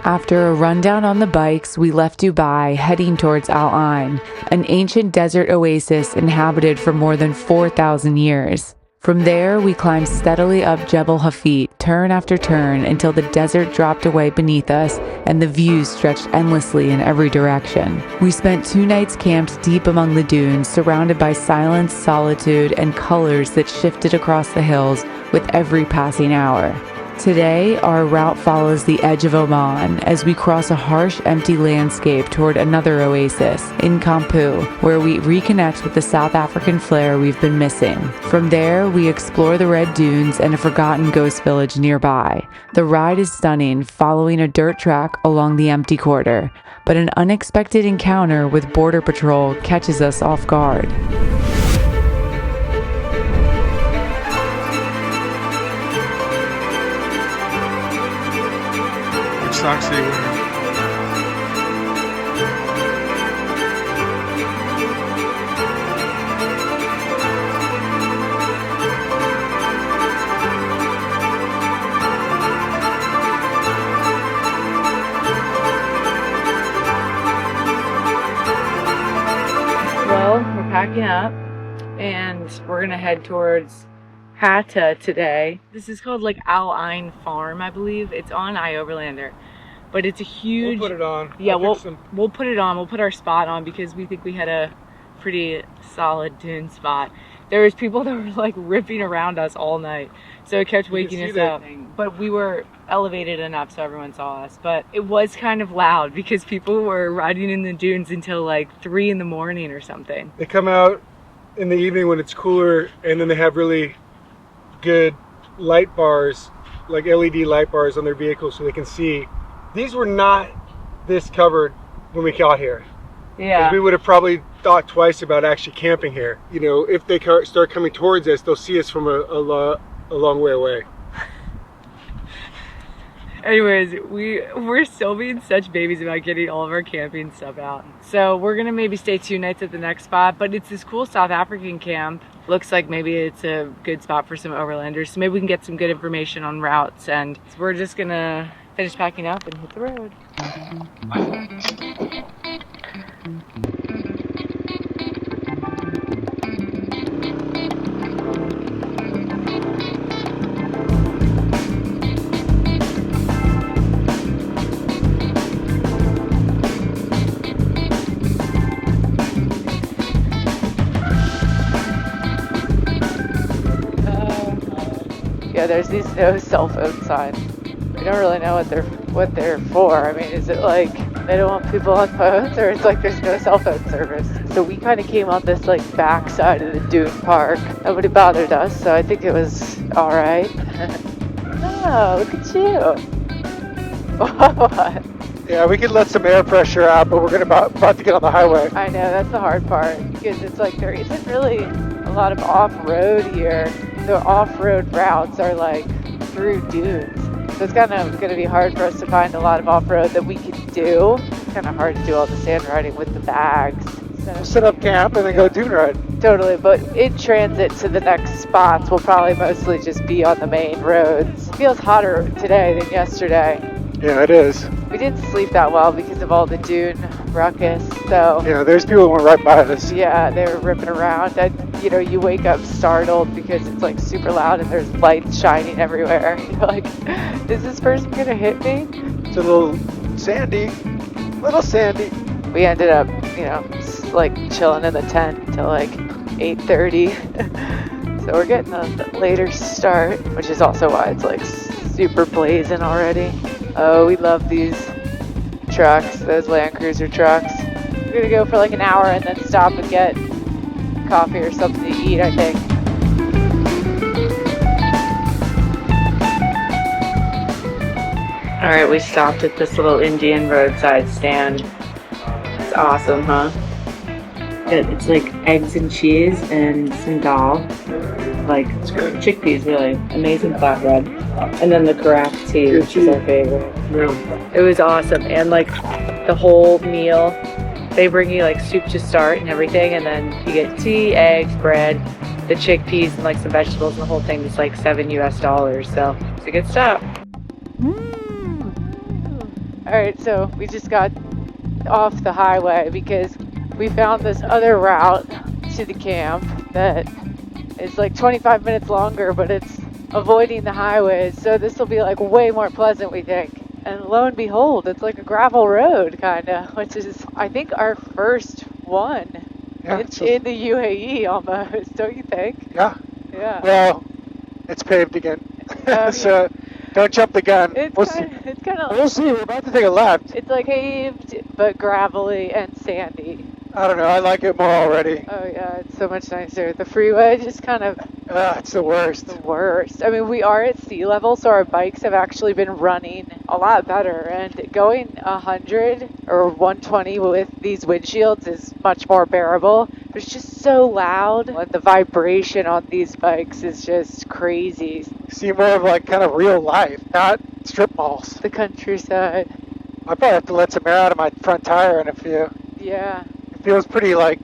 After a rundown on the bikes, we left Dubai, heading towards Al Ain, an ancient desert oasis inhabited for more than 4,000 years. From there, we climbed steadily up Jebel Hafit, turn after turn, until the desert dropped away beneath us and the views stretched endlessly in every direction. We spent 2 nights camped deep among the dunes, surrounded by silence, solitude, and colors that shifted across the hills with every passing hour. Today, our route follows the edge of Oman as we cross a harsh, empty landscape toward another oasis, Inkampu, where we reconnect with the South African flair we've been missing. From there, we explore the red dunes and a forgotten ghost village nearby. The ride is stunning, following a dirt track along the empty quarter, but an unexpected encounter with Border Patrol catches us off guard. Socks they wear. Well, we're packing up and we're gonna head towards Hatta today. This is called like Al Ain Farm, I believe. It's on iOverlander. But it's a huge... We'll put it on. Yeah, we'll put it on. We'll put our spot on because we think we had a pretty solid dune spot. There was people that were like ripping around us all night. So it kept waking us up. But we were elevated enough so everyone saw us. But it was kind of loud because people were riding in the dunes until like 3 in the morning or something. They come out in the evening when it's cooler, and then they have really good light bars, like LED light bars on their vehicles so they can see. These were not this covered when we got here. Yeah. We would have probably thought twice about actually camping here. You know, if they start coming towards us, they'll see us from a long way away. Anyways, we're still being such babies about getting all of our camping stuff out. So we're gonna maybe stay 2 nights at the next spot, but it's this cool South African camp. Looks like maybe it's a good spot for some overlanders. So maybe we can get some good information on routes, and we're just gonna finish packing up and hit the road. Yeah, there's these no cell phone signs. We don't really know what they're for. I mean, is it like they don't want people on phones, or it's like there's no cell phone service? So we kind of came on this like back side of the dune park. Nobody bothered us, so I think it was all right. Oh, look at you! What? Yeah, we could let some air pressure out, but we're about to get on the highway. I know, that's the hard part, because it's like there isn't really a lot of off-road here. The off-road routes are like through dunes. So it's kind of going to be hard for us to find a lot of off-road that we can do. It's kind of hard to do all the sand riding with the bags. So Set up camp and then go dune ride. totally, but in transit to the next spots, we'll probably mostly just be on the main roads. It feels hotter today than yesterday. Yeah, it is. We didn't sleep that well because of all the dune ruckus, so Yeah, there's people who went right by us. yeah, they were ripping around. And, you know, you wake up startled because it's like super loud and there's lights shining everywhere. You're like, is this person gonna hit me? It's a little sandy. We ended up, you know, like chilling in the tent until like 8:30. So we're getting a later start, which is also why it's like super blazing already. Oh, we love these trucks, those Land Cruiser trucks. We're gonna go for like an hour and then stop and get coffee or something to eat, I think. All right, we stopped at this little Indian roadside stand. It's awesome, huh? It's like eggs and cheese and some dal, like chickpeas, really. Amazing flatbread. And then the carafe tea, which is our favorite. Yeah. It was awesome. And like the whole meal, they bring you like soup to start and everything, and then you get tea, eggs, bread, the chickpeas, and like some vegetables, and the whole thing is like $7 US. So it's a good stop. All right, so we just got off the highway because we found this other route to the camp that is like 25 minutes longer, but it's avoiding the highways. So this will be like way more pleasant, we think. And lo and behold, it's like a gravel road kind of, which is, I think, our first one in the UAE almost, don't you think? Yeah. Yeah. Well, it's paved again. So don't jump the gun. It's kind of. We'll see. We're about to take a left. It's like paved, but gravelly and sandy. I don't know. I like it more already. Oh yeah, it's so much nicer. The freeway just kind of. It's the worst. The worst. I mean, we are at sea level, so our bikes have actually been running a lot better. And going 100 or 120 with these windshields is much more bearable. But it's just so loud. And the vibration on these bikes is just crazy. See more of like kind of real life, not strip malls. The countryside. I probably have to let some air out of my front tire in a few. Yeah. It feels pretty like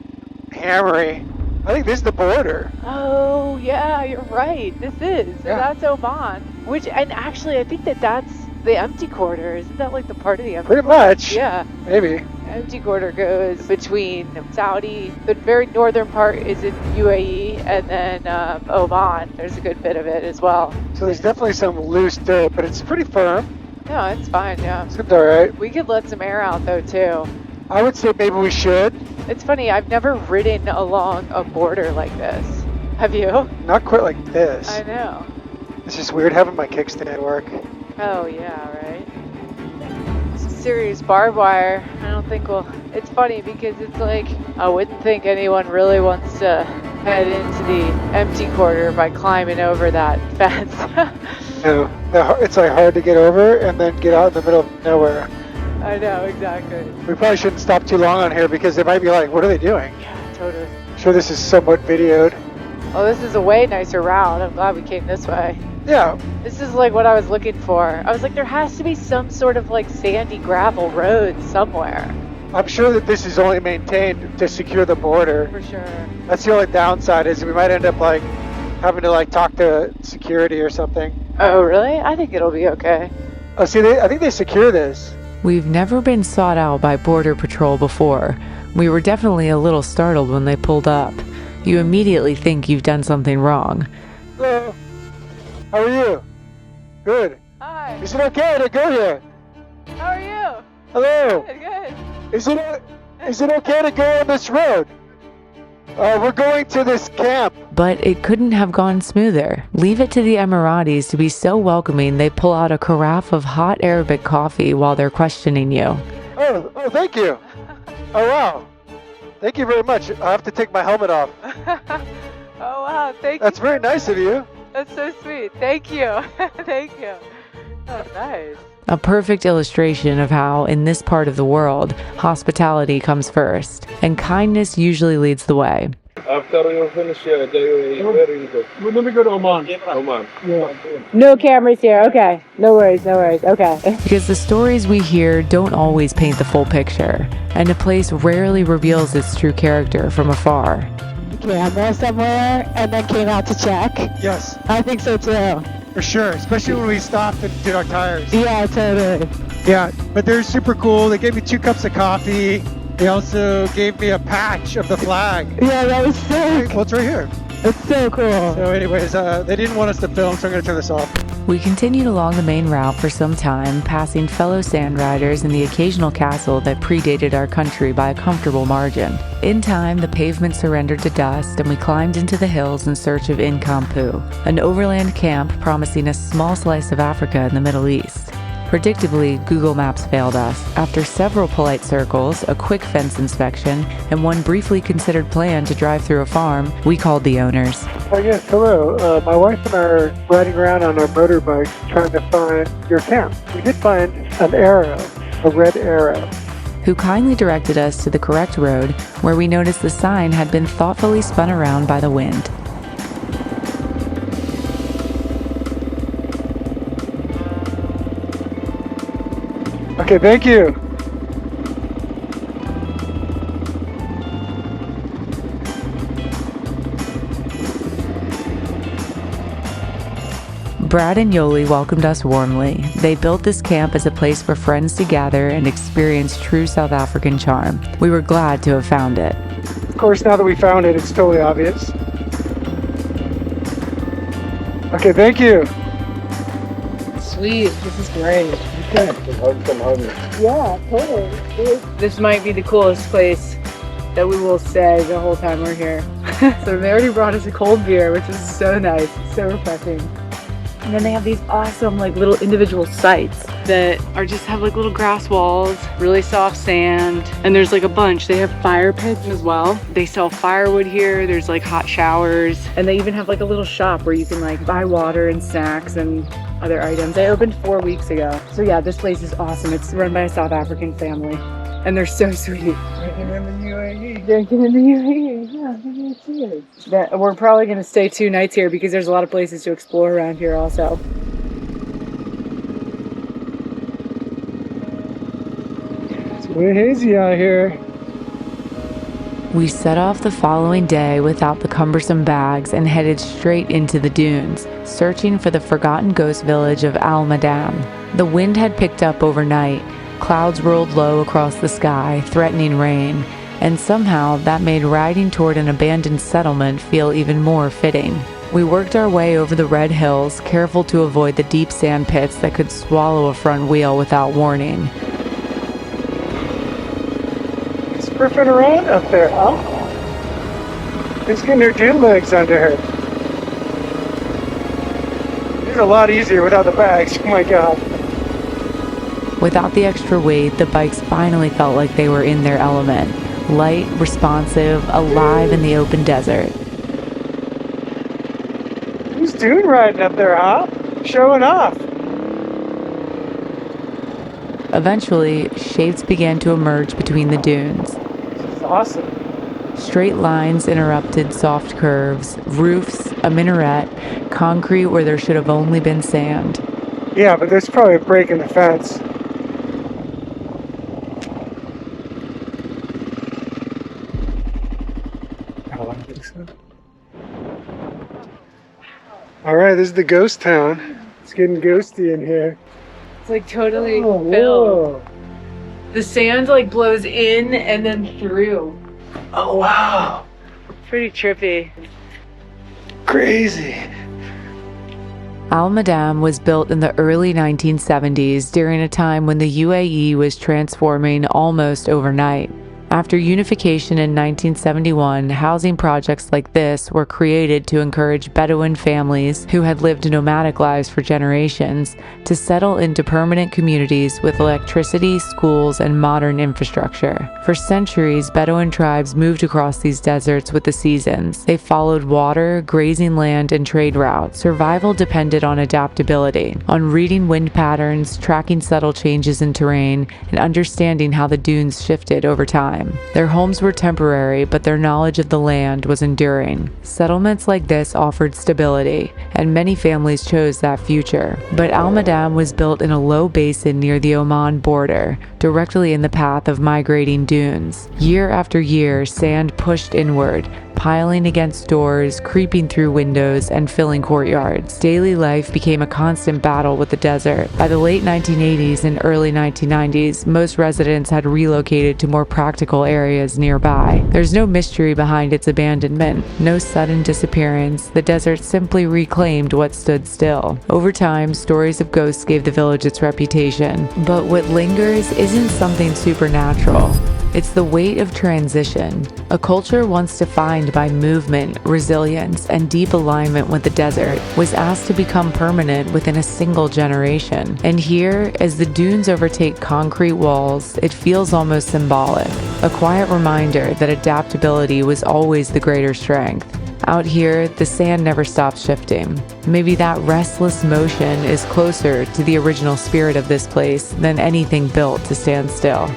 hammery. I think this is the border. Oh, yeah, you're right. This is. Yeah. That's Oman. And actually, I think that's the empty quarter. Isn't that like the part of the empty Pretty quarter? much. Yeah. Maybe. Empty quarter goes between Saudi. The very northern part is in UAE, and then Oman. There's a good bit of it as well. So there's definitely some loose dirt, but it's pretty firm. No, it's fine, yeah. Seems all right. We could let some air out, though, too. I would say maybe we should. It's funny, I've never ridden along a border like this. Have you? Not quite like this. I know. It's just weird having my kickstand work. Oh, yeah, right? Some serious barbed wire. I don't think it's funny because it's like, I wouldn't think anyone really wants to head into the empty quarter by climbing over that fence. No, it's like hard to get over and then get out in the middle of nowhere. I know, exactly. We probably shouldn't stop too long on here because they might be like, what are they doing? Yeah, totally. I'm sure this is somewhat videoed. Well, this is a way nicer route. I'm glad we came this way. Yeah. This is like what I was looking for. I was like, there has to be some sort of like sandy gravel road somewhere. I'm sure that this is only maintained to secure the border. For sure. That's the only downside is we might end up like having to like talk to security or something. Oh, really? I think it'll be okay. Oh, see, I think they secure this. We've never been sought out by Border Patrol before. We were definitely a little startled when they pulled up. You immediately think you've done something wrong. Hello. How are you? Good. Hi. Is it okay to go here? How are you? Hello. Good. Is it okay to go on this road? We're going to this camp. But it couldn't have gone smoother. Leave it to the Emiratis to be so welcoming they pull out a carafe of hot Arabic coffee while they're questioning you. Oh, thank you. Oh, wow. Thank you very much. I have to take my helmet off. Oh, wow. Thank you. That's very nice of you. That's so sweet. Thank you. Thank you. That's nice. A perfect illustration of how, in this part of the world, hospitality comes first, and kindness usually leads the way. After you finish your day, where you go? Well, let me go to Oman. Oman. Yeah. No cameras here. Okay. No worries. Okay. Because the stories we hear don't always paint the full picture, and a place rarely reveals its true character from afar. Camera somewhere and then came out to check? Yes. I think so too. For sure, especially when we stopped and did our tires. Yeah, totally. Yeah, but they're super cool. They gave me 2 cups of coffee. They also gave me a patch of the flag. Yeah, that was sick. Well, it's right here. It's so cool. So anyways, they didn't want us to film, so I'm going to turn this off. We continued along the main route for some time, passing fellow sand riders and the occasional castle that predated our country by a comfortable margin. In time, the pavement surrendered to dust, and we climbed into the hills in search of Inkampu, an overland camp promising a small slice of Africa in the Middle East. Predictably, Google Maps failed us. After several polite circles, a quick fence inspection, and one briefly considered plan to drive through a farm, we called the owners. Oh yes, hello. My wife and I are riding around on our motorbikes trying to find your camp. We did find an arrow, a red arrow. Who kindly directed us to the correct road, where we noticed the sign had been thoughtfully spun around by the wind. Okay, thank you. Brad and Yoli welcomed us warmly. They built this camp as a place for friends to gather and experience true South African charm. We were glad to have found it. Of course, now that we found it, it's totally obvious. Okay, thank you. Sweet, this is great. Okay. Come home. Yeah, totally. This might be the coolest place that we will stay the whole time we're here. So they already brought us a cold beer, which is so nice, so refreshing. And then they have these awesome like little individual sites that are just have like little grass walls, really soft sand, and there's like a bunch. They have fire pits as well. They sell firewood here. There's like hot showers, and they even have like a little shop where you can like buy water and snacks and other items. They opened 4 weeks ago. So yeah, this place is awesome. It's run by a South African family, and they're so sweet. Drinking in the UAE. Drinking in the UAE, yeah, cheers. We're probably gonna stay 2 nights here because there's a lot of places to explore around here also. It's way hazy out here. We set off the following day without the cumbersome bags and headed straight into the dunes, searching for the forgotten ghost village of Al Madam. The wind had picked up overnight. Clouds rolled low across the sky, threatening rain, and somehow that made riding toward an abandoned settlement feel even more fitting. We worked our way over the red hills, careful to avoid the deep sand pits that could swallow a front wheel without warning. It's ripping around up there, huh? Who's getting her dune legs under her? It's a lot easier without the bags, oh my god. Without the extra weight, the bikes finally felt like they were in their element. Light, responsive, alive in the open desert. Who's dune riding up there, huh? Showing off. Eventually, shapes began to emerge between the dunes. This is awesome. Straight lines interrupted soft curves, roofs, a minaret, concrete where there should have only been sand. Yeah, but there's probably a break in the fence. I don't think so. Alright, this is the ghost town. It's getting ghosty in here. It's like totally Oh, filled. whoa. The sand like blows in and then through. Oh, wow. Pretty trippy. Crazy. Al Madam was built in the early 1970s during a time when the UAE was transforming almost overnight. After unification in 1971, housing projects like this were created to encourage Bedouin families who had lived nomadic lives for generations to settle into permanent communities with electricity, schools, and modern infrastructure. For centuries, Bedouin tribes moved across these deserts with the seasons. They followed water, grazing land, and trade routes. Survival depended on adaptability, on reading wind patterns, tracking subtle changes in terrain, and understanding how the dunes shifted over time. Their homes were temporary, but their knowledge of the land was enduring. Settlements like this offered stability, and many families chose that future. But Al Madam was built in a low basin near the Oman border, directly in the path of migrating dunes. Year after year, sand pushed inward, piling against doors, creeping through windows, and filling courtyards. Daily life became a constant battle with the desert. By the late 1980s and early 1990s, most residents had relocated to more practical areas nearby. There's no mystery behind its abandonment, no sudden disappearance. The desert simply reclaimed what stood still. Over time, stories of ghosts gave the village its reputation. But what lingers isn't something supernatural. It's the weight of transition. A culture once defined by movement, resilience, and deep alignment with the desert was asked to become permanent within a single generation. And here, as the dunes overtake concrete walls, it feels almost symbolic. A quiet reminder that adaptability was always the greater strength. Out here, the sand never stops shifting. Maybe that restless motion is closer to the original spirit of this place than anything built to stand still.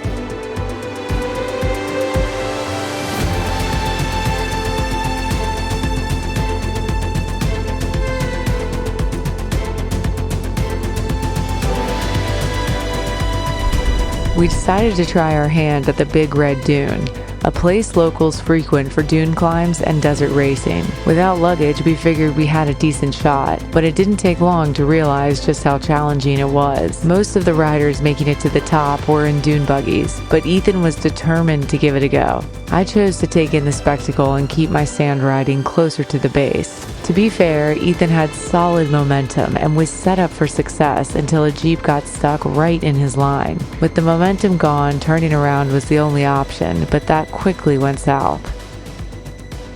We decided to try our hand at the Big Red Dune, a place locals frequent for dune climbs and desert racing. Without luggage, we figured we had a decent shot, but it didn't take long to realize just how challenging it was. Most of the riders making it to the top were in dune buggies, but Ethan was determined to give it a go. I chose to take in the spectacle and keep my sand riding closer to the base. To be fair, Ethan had solid momentum and was set up for success until a Jeep got stuck right in his line. With the momentum gone, turning around was the only option, but that quickly went south.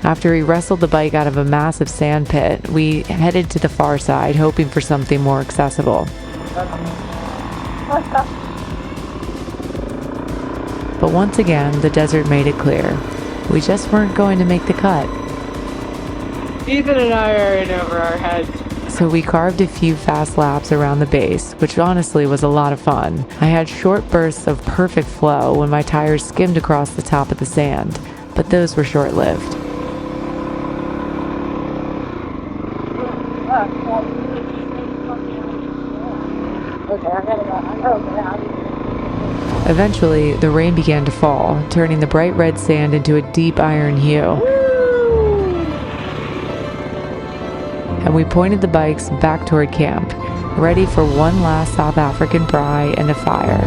After he wrestled the bike out of a massive sand pit, we headed to the far side, hoping for something more accessible. But once again, the desert made it clear. We just weren't going to make the cut. Ethan and I are in over our heads. So we carved a few fast laps around the base, which honestly was a lot of fun. I had short bursts of perfect flow when my tires skimmed across the top of the sand, but those were short-lived. Eventually, the rain began to fall, turning the bright red sand into a deep iron hue. And we pointed the bikes back toward camp, ready for one last South African braai and a fire.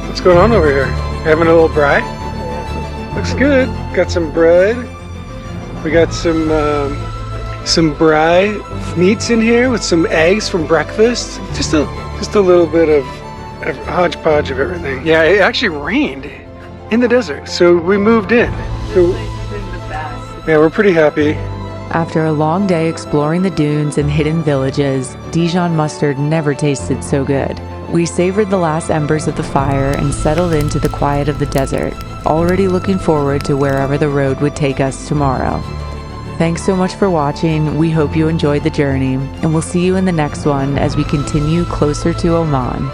What's going on over here? Having a little braai? Looks good. Got some bread. We got some braai meats in here with some eggs from breakfast. Just a little bit of hodgepodge of everything. Yeah, it actually rained in the desert, so we moved in. So yeah, we're pretty happy. After a long day exploring the dunes and hidden villages, Dijon mustard never tasted so good. We savored the last embers of the fire and settled into the quiet of the desert, already looking forward to wherever the road would take us tomorrow. Thanks so much for watching. We hope you enjoyed the journey, and we'll see you in the next one as we continue closer to Oman.